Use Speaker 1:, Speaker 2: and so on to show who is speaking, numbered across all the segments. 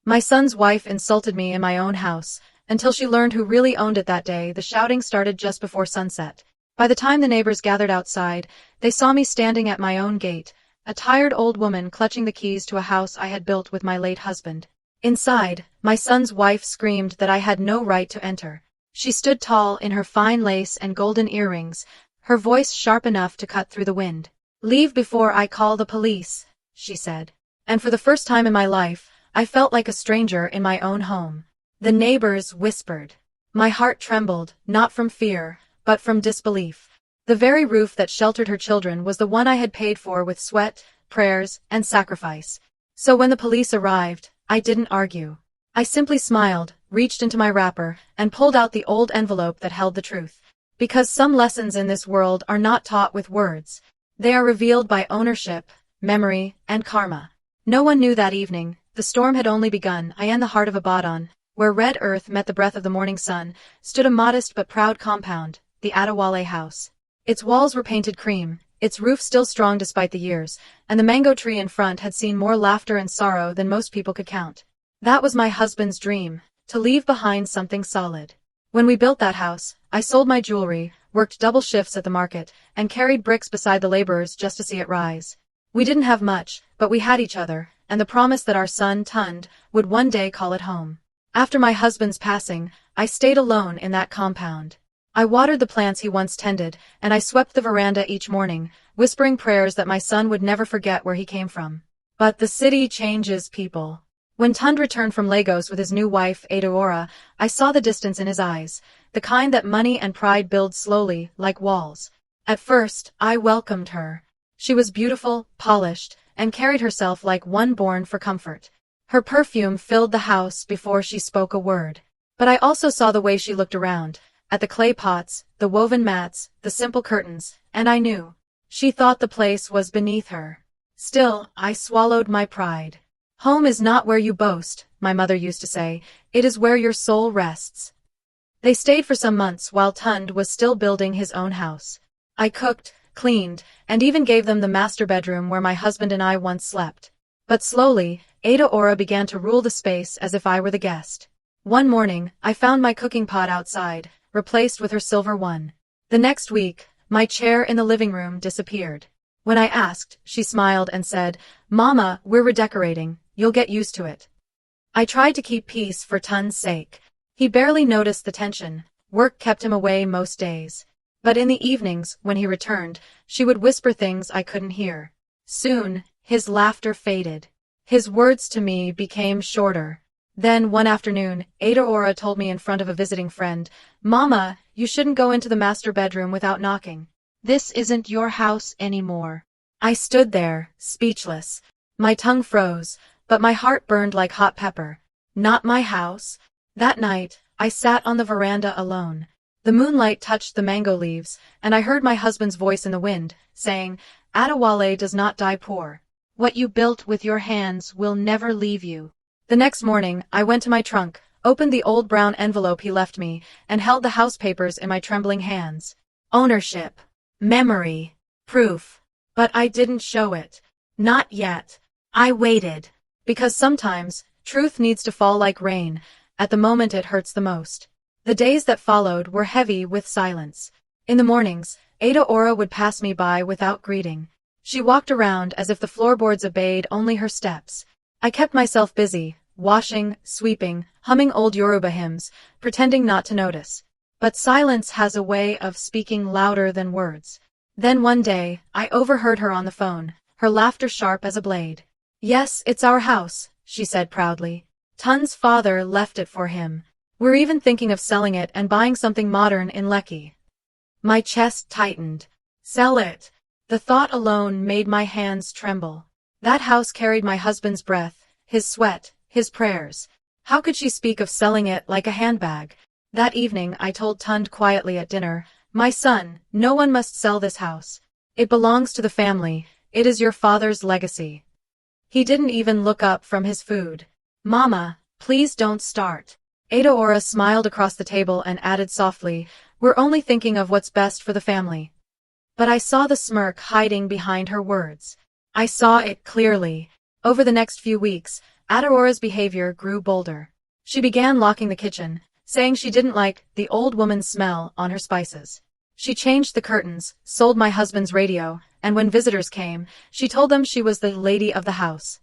Speaker 1: My son's wife insulted me in my own house. Until she learned who really owned it that day, the shouting started just before sunset. By the time the neighbors gathered outside, they saw me standing at my own gate, a tired old woman clutching the keys to a house I had built with my late husband. Inside, my son's wife screamed that I had no right to enter. She stood tall in her fine lace and golden earrings, her voice sharp enough to cut through the wind. "Leave before I call the police," she said. And for the first time in my life, I felt like a stranger in my own home. The neighbors whispered. My heart trembled, not from fear, but from disbelief. The very roof that sheltered her children was the one I had paid for with sweat, prayers, and sacrifice. So when the police arrived, I didn't argue. I simply smiled, reached into my wrapper, and pulled out the old envelope that held the truth. Because some lessons in this world are not taught with words. They are revealed by ownership, memory, and karma. No one knew that evening. The storm had only begun. In the heart of Abaddon, where red earth met the breath of the morning sun, stood a modest but proud compound, the Adewale house. Its walls were painted cream, its roof still strong despite the years, and the mango tree in front had seen more laughter and sorrow than most people could count. That was my husband's dream, to leave behind something solid. When we built that house, I sold my jewelry, worked double shifts at the market, and carried bricks beside the laborers just to see it rise. We didn't have much, but we had each other, and the promise that our son, Tund, would one day call it home. After my husband's passing, I stayed alone in that compound. I watered the plants he once tended, and I swept the veranda each morning, whispering prayers that my son would never forget where he came from. But the city changes people. When Tund returned from Lagos with his new wife, Adaora, I saw the distance in his eyes, the kind that money and pride build slowly, like walls. At first, I welcomed her. She was beautiful, polished, and carried herself like one born for comfort. Her perfume filled the house before she spoke a word. But I also saw the way she looked around, at the clay pots, the woven mats, the simple curtains, and I knew. She thought the place was beneath her. Still, I swallowed my pride. Home is not where you boast, my mother used to say, it is where your soul rests. They stayed for some months while Tund was still building his own house. I cooked, cleaned, and even gave them the master bedroom where my husband and I once slept. But slowly, Adaora began to rule the space as if I were the guest. One morning, I found my cooking pot outside, replaced with her silver one. The next week, my chair in the living room disappeared. When I asked, she smiled and said, "Mama, we're redecorating, you'll get used to it." I tried to keep peace for Tund's sake. He barely noticed the tension. Work kept him away most days. But in the evenings, when he returned, she would whisper things I couldn't hear. Soon, his laughter faded. His words to me became shorter. Then one afternoon, Adaora told me in front of a visiting friend, "Mama, you shouldn't go into the master bedroom without knocking. This isn't your house anymore." I stood there, speechless. My tongue froze, but my heart burned like hot pepper. Not my house. That night, I sat on the veranda alone. The moonlight touched the mango leaves, and I heard my husband's voice in the wind, saying, "Adewale does not die poor. What you built with your hands will never leave you." The next morning, I went to my trunk, opened the old brown envelope he left me, and held the house papers in my trembling hands. Ownership. Memory. Proof. But I didn't show it. Not yet. I waited. Because sometimes, truth needs to fall like rain, at the moment it hurts the most. The days that followed were heavy with silence. In the mornings, Adaora would pass me by without greeting. She walked around as if the floorboards obeyed only her steps. I kept myself busy, washing, sweeping, humming old Yoruba hymns, pretending not to notice. But silence has a way of speaking louder than words. Then one day, I overheard her on the phone, her laughter sharp as a blade. "Yes, it's our house," she said proudly. "Tund's father left it for him. We're even thinking of selling it and buying something modern in Lekki." My chest tightened. Sell it. The thought alone made my hands tremble. That house carried my husband's breath, his sweat, his prayers. How could she speak of selling it like a handbag? That evening I told Tund quietly at dinner, "My son, no one must sell this house. It belongs to the family. It is your father's legacy." He didn't even look up from his food. "Mama, please don't start." Adaora smiled across the table and added softly, "We're only thinking of what's best for the family." But I saw the smirk hiding behind her words. I saw it clearly. Over the next few weeks, Adaurora's behavior grew bolder. She began locking the kitchen, saying she didn't like the old woman's smell on her spices. She changed the curtains, sold my husband's radio, and when visitors came, she told them she was the lady of the house.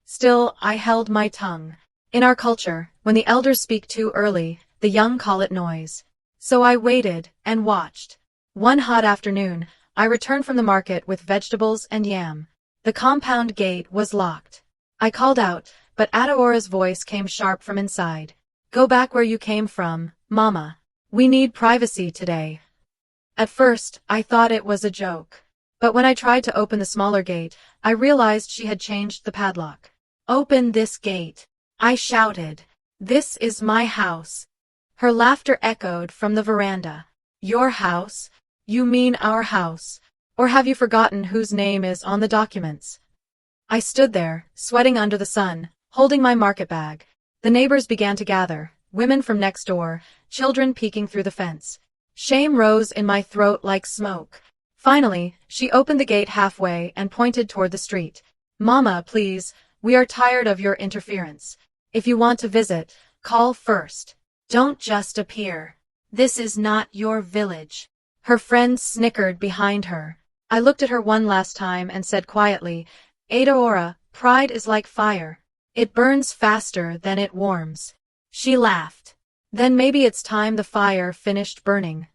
Speaker 1: Still, I held my tongue. In our culture, when the elders speak too early, the young call it noise. So I waited and watched. One hot afternoon, I returned from the market with vegetables and yam. The compound gate was locked. I called out, but Adaurora's voice came sharp from inside. Go back where you came from, Mama. We need privacy today. At first, I thought it was a joke. But when I tried to open the smaller gate, I realized she had changed the padlock. Open this gate, I shouted. This is my house. Her laughter echoed from the veranda. Your house? You mean our house? Or have you forgotten whose name is on the documents? I stood there, sweating under the sun, holding my market bag. The neighbors began to gather, women from next door, children peeking through the fence. Shame rose in my throat like smoke. Finally, she opened the gate halfway and pointed toward the street. Mama, please, we are tired of your interference. If you want to visit, call first. Don't just appear. This is not your village. Her friends snickered behind her. I looked at her one last time and said quietly, Adauora, pride is like fire. It burns faster than it warms. She laughed. Then maybe it's time the fire finished burning.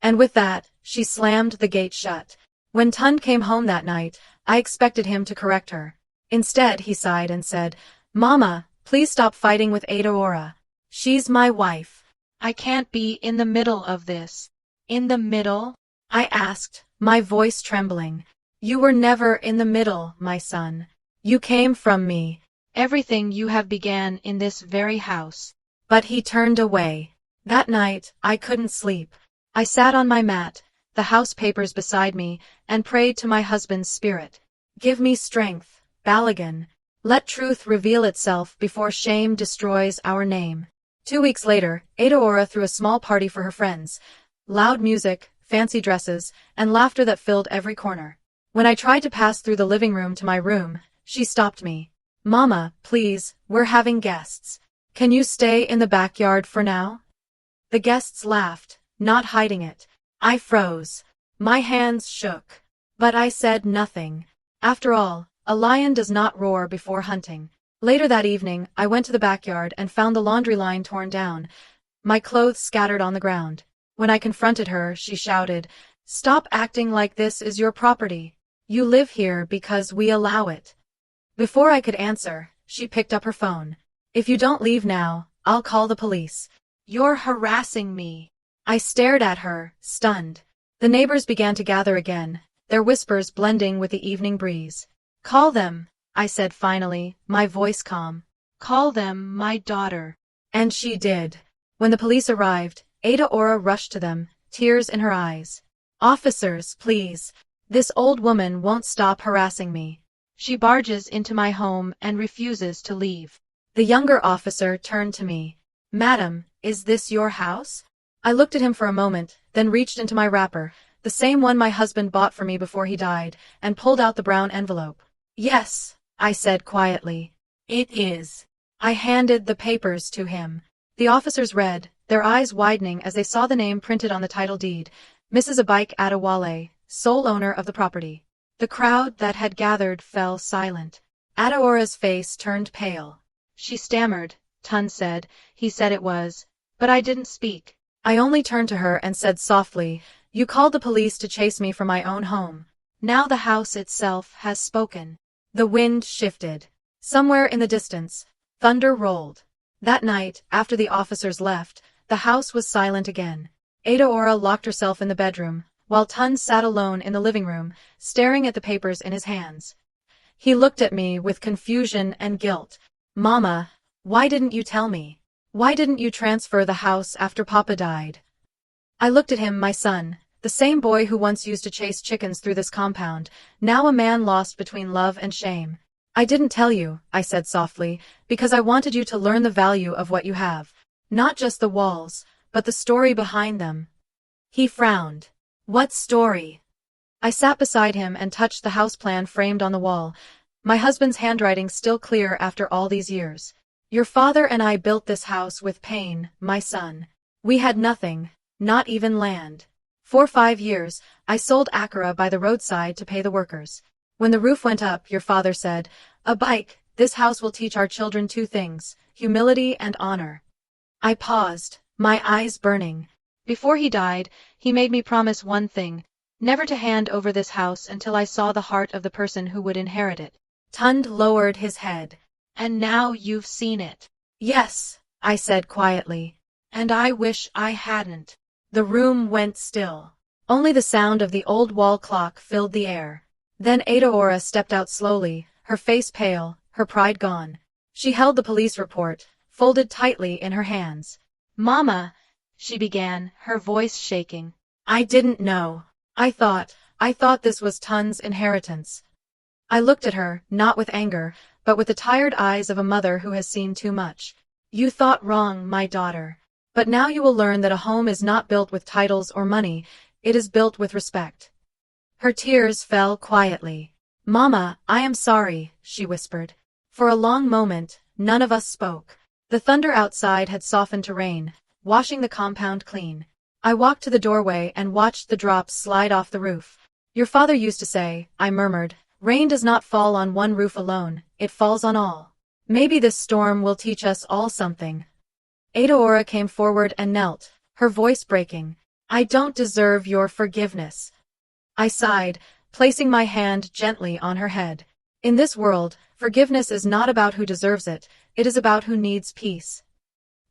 Speaker 1: And with that, she slammed the gate shut. When Tund came home that night, I expected him to correct her. Instead, he sighed and said, Mama, please stop fighting with Adauora. She's my wife. I can't be in the middle of this. In the middle? I asked, my voice trembling. You were never in the middle, my son. You came from me. Everything you have began in this very house. But he turned away. That night, I couldn't sleep. I sat on my mat, the house papers beside me, and prayed to my husband's spirit. Give me strength, Balagan. Let truth reveal itself before shame destroys our name. 2 weeks later, Adauora threw a small party for her friends. Loud music, fancy dresses, and laughter that filled every corner. When I tried to pass through the living room to my room, she stopped me. Mama, please, we're having guests. Can you stay in the backyard for now? The guests laughed, not hiding it. I froze. My hands shook. But I said nothing. After all, a lion does not roar before hunting. Later that evening, I went to the backyard and found the laundry line torn down, my clothes scattered on the ground. When I confronted her, she shouted, Stop acting like this is your property. You live here because we allow it. Before I could answer, she picked up her phone. If you don't leave now, I'll call the police. You're harassing me. I stared at her, stunned. The neighbors began to gather again, their whispers blending with the evening breeze. Call them, I said finally, my voice calm. Call them my daughter. And she did. When the police arrived, Adauora rushed to them, tears in her eyes. Officers, please. This old woman won't stop harassing me. She barges into my home and refuses to leave. The younger officer turned to me. Madam, is this your house? I looked at him for a moment, then reached into my wrapper, the same one my husband bought for me before he died, and pulled out the brown envelope. Yes, I said quietly. It is. I handed the papers to him. The officers read, their eyes widening as they saw the name printed on the title deed, Mrs. Abike Adewale, sole owner of the property. The crowd that had gathered fell silent. Adauora's face turned pale. She stammered, Tund said, he said it was. But I didn't speak. I only turned to her and said softly, You called the police to chase me from my own home. Now the house itself has spoken. The wind shifted. Somewhere in the distance, thunder rolled. That night, after the officers left, the house was silent again. Adauora locked herself in the bedroom, while Tund sat alone in the living room, staring at the papers in his hands. He looked at me with confusion and guilt. Mama, why didn't you tell me? Why didn't you transfer the house after Papa died? I looked at him, my son, the same boy who once used to chase chickens through this compound, now a man lost between love and shame. I didn't tell you, I said softly, because I wanted you to learn the value of what you have. Not just the walls, but the story behind them. He frowned. What story? I sat beside him and touched the house plan framed on the wall. my husband's handwriting still clear after all these years. Your father and I built this house with pain, my son. We had nothing, not even land. For 5 years, I sold Acura by the roadside to pay the workers. When the roof went up, your father said, "A bike, this house will teach our children 2 things, humility and honor." I paused, my eyes burning. Before he died, he made me promise one thing, never to hand over this house until I saw the heart of the person who would inherit it. Tund lowered his head. "And now you've seen it." "Yes," I said quietly. "And I wish I hadn't." The room went still. Only the sound of the old wall clock filled the air. Then Adaora stepped out slowly, her face pale, her pride gone. She held the police report, folded tightly in her hands. "Mama," she began, her voice shaking. "I didn't know. I thought this was Tund's inheritance." I looked at her, not with anger, but with the tired eyes of a mother who has seen too much. "You thought wrong, my daughter. But now you will learn that a home is not built with titles or money, it is built with respect." Her tears fell quietly. "Mama, I am sorry," she whispered. For a long moment, none of us spoke. The thunder outside had softened to rain, washing the compound clean. I walked to the doorway and watched the drops slide off the roof. "Your father used to say," I murmured, "rain does not fall on one roof alone, it falls on all. Maybe this storm will teach us all something." Adaora came forward and knelt, her voice breaking. "I don't deserve your forgiveness." I sighed, placing my hand gently on her head. In this world, forgiveness is not about who deserves it is about who needs peace.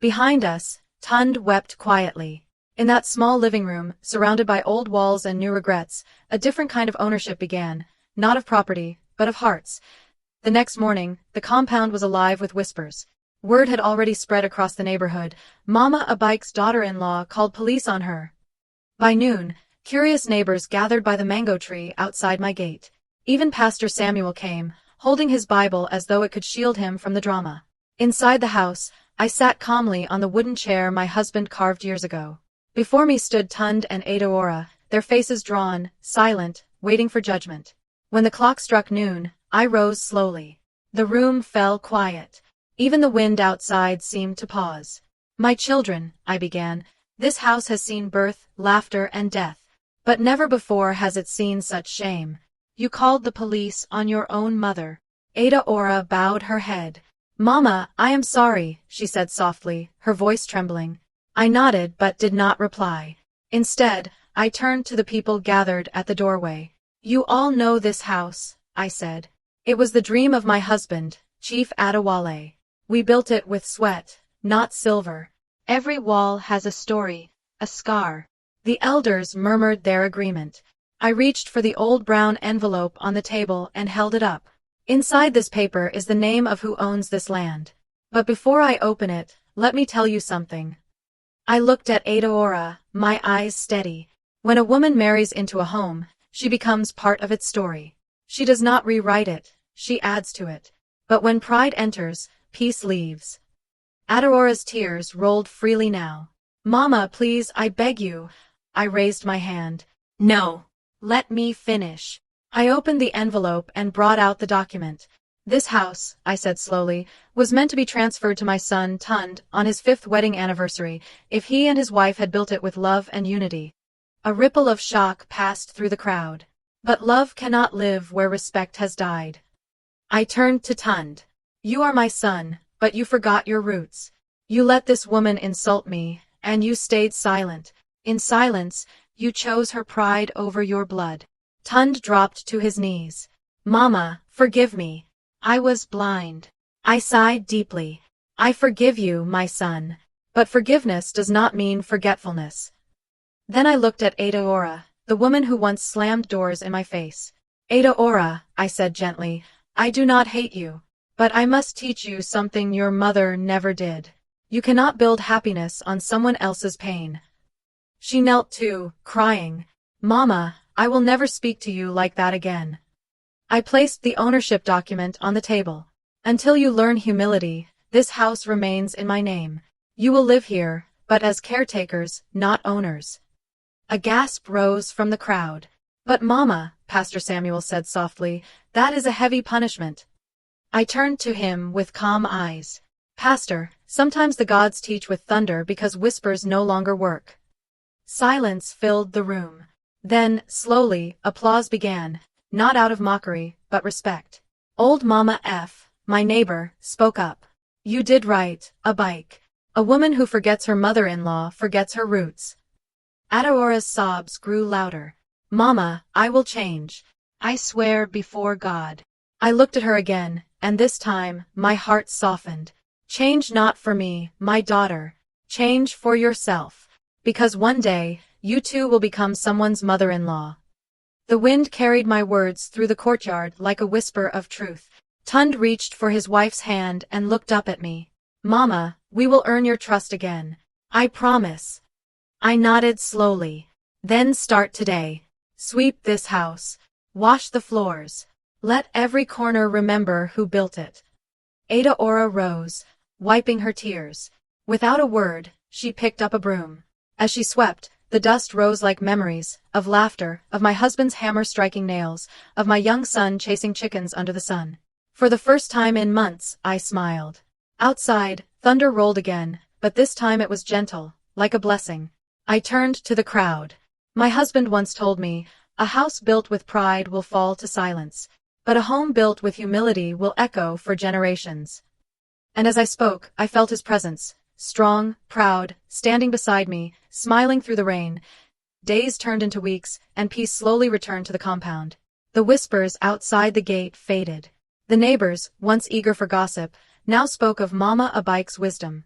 Speaker 1: Behind us, Tund wept quietly. In that small living room, surrounded by old walls and new regrets, a different kind of ownership began, not of property, but of hearts. The next morning, the compound was alive with whispers. Word had already spread across the neighborhood. Mama Abike's daughter-in-law called police on her. By noon, curious neighbors gathered by the mango tree outside my gate. Even Pastor Samuel came, holding his Bible as though it could shield him from the drama. Inside the house, I sat calmly on the wooden chair my husband carved years ago. Before me stood Tund and Adaora, their faces drawn, silent, waiting for judgment. When the clock struck noon, I rose slowly. The room fell quiet. Even the wind outside seemed to pause. "My children," I began, "this house has seen birth, laughter, and death. But never before has it seen such shame. You called the police on your own mother." Adaora bowed her head. "Mama, I am sorry," she said softly, her voice trembling. I nodded but did not reply. Instead, I turned to the people gathered at the doorway. "You all know this house," I said. "It was the dream of my husband, Chief Adewale. We built it with sweat, not silver. Every wall has a story, a scar." The elders murmured their agreement. I reached for the old brown envelope on the table and held it up. "Inside this paper is the name of who owns this land. But before I open it, let me tell you something." I looked at Adaora, my eyes steady. When a woman marries into a home, she becomes part of its story. She does not rewrite it, she adds to it. But when pride enters, peace leaves. Adaora's tears rolled freely now. "Mama, please, I beg you." I raised my hand. "No. Let me finish." I opened the envelope and brought out the document. "This house," I said slowly, "was meant to be transferred to my son Tund on his 5th wedding anniversary, if he and his wife had built it with love and unity." A ripple of shock passed through the crowd. "But love cannot live where respect has died." I turned to Tund. "You are my son, but you forgot your roots. You let this woman insult me, and you stayed silent. In silence, you chose her pride over your blood." Tund dropped to his knees. "Mama, forgive me. I was blind." I sighed deeply. "I forgive you, my son. But forgiveness does not mean forgetfulness." Then I looked at Adaora, the woman who once slammed doors in my face. "Adaora," I said gently, "I do not hate you. But I must teach you something your mother never did. You cannot build happiness on someone else's pain." She knelt too, crying. "Mama, I will never speak to you like that again." I placed the ownership document on the table. "Until you learn humility, this house remains in my name. You will live here, but as caretakers, not owners." A gasp rose from the crowd. But Mama, Pastor Samuel said softly, that is a heavy punishment. I turned to him with calm eyes. Pastor, sometimes the gods teach with thunder because whispers no longer work. Silence filled the room. Then, slowly, applause began, not out of mockery, but respect. Old Mama F., my neighbor, spoke up. You did right, a bike. A woman who forgets her mother-in-law forgets her roots. Adaora's sobs grew louder. Mama, I will change. I swear before God. I looked at her again, and this time, my heart softened. Change not for me, my daughter. Change for yourself. Because one day, you too will become someone's mother-in-law. The wind carried my words through the courtyard like a whisper of truth. Tund reached for his wife's hand and looked up at me. Mama, we will earn your trust again. I promise. I nodded slowly. Then start today. Sweep this house. Wash the floors. Let every corner remember who built it. Adaora rose, wiping her tears. Without a word, she picked up a broom. As she swept, the dust rose like memories, of laughter, of my husband's hammer striking nails, of my young son chasing chickens under the sun. For the first time in months, I smiled. Outside, thunder rolled again, but this time it was gentle, like a blessing. I turned to the crowd. My husband once told me, a house built with pride will fall to silence, but a home built with humility will echo for generations. And as I spoke, I felt his presence, strong, proud, standing beside me, smiling through the rain. Days turned into weeks, and peace slowly returned to the compound. The whispers outside the gate faded. The neighbors, once eager for gossip, now spoke of Mama Abike's wisdom.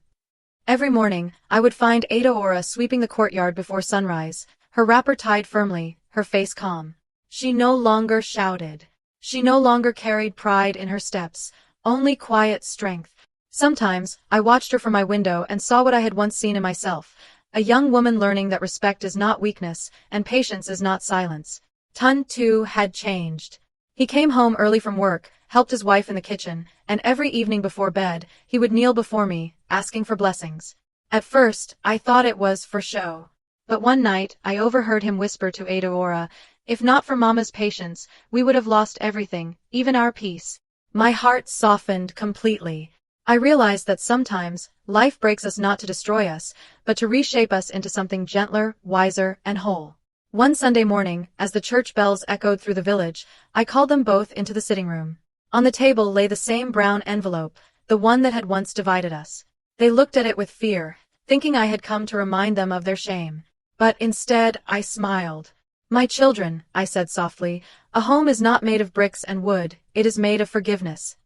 Speaker 1: Every morning, I would find Adaora sweeping the courtyard before sunrise, her wrapper tied firmly, her face calm. She no longer shouted. She no longer carried pride in her steps, only quiet strength. Sometimes, I watched her from my window and saw what I had once seen in myself, a young woman learning that respect is not weakness, and patience is not silence. Tund, too, had changed. He came home early from work, helped his wife in the kitchen, and every evening before bed, he would kneel before me, asking for blessings. At first, I thought it was for show. But one night, I overheard him whisper to Adaora, if not for Mama's patience, we would have lost everything, even our peace. My heart softened completely. I realized that sometimes, life breaks us not to destroy us, but to reshape us into something gentler, wiser, and whole. One Sunday morning, as the church bells echoed through the village, I called them both into the sitting room. On the table lay the same brown envelope, the one that had once divided us. They looked at it with fear, thinking I had come to remind them of their shame. But instead, I smiled. My children, I said softly, a home is not made of bricks and wood, it is made of forgiveness.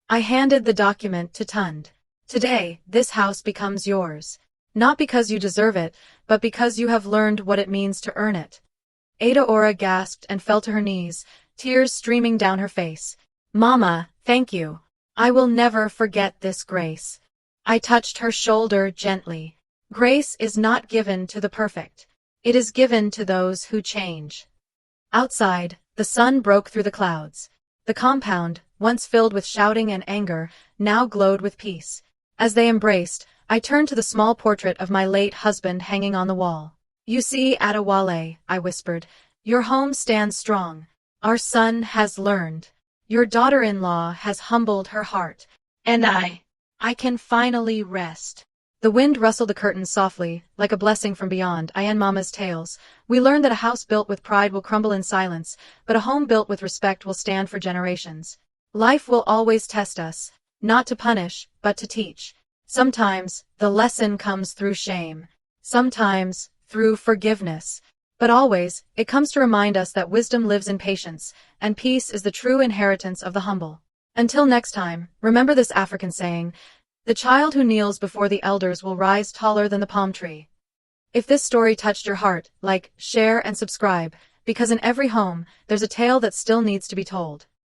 Speaker 1: I handed the document to Tund. Today, this house becomes yours. Not because you deserve it, but because you have learned what it means to earn it. Adaora gasped and fell to her knees, tears streaming down her face. Mama, thank you. I will never forget this grace. I touched her shoulder gently. Grace is not given to the perfect. It is given to those who change. Outside, the sun broke through the clouds. The compound, once filled with shouting and anger, now glowed with peace. As they embraced, I turned to the small portrait of my late husband hanging on the wall. You see, Adewale, I whispered, your home stands strong. Our son has learned. Your daughter-in-law has humbled her heart. And I can finally rest. The wind rustled the curtains softly, like a blessing from beyond. I and Mama's tales. We learned that a house built with pride will crumble in silence, but a home built with respect will stand for generations. Life will always test us, not to punish, but to teach. Sometimes, the lesson comes through shame. Sometimes, through forgiveness. But always, it comes to remind us that wisdom lives in patience, and peace is the true inheritance of the humble. Until next time, remember this African saying, the child who kneels before the elders will rise taller than the palm tree. If this story touched your heart, like, share, and subscribe, because in every home, there's a tale that still needs to be told.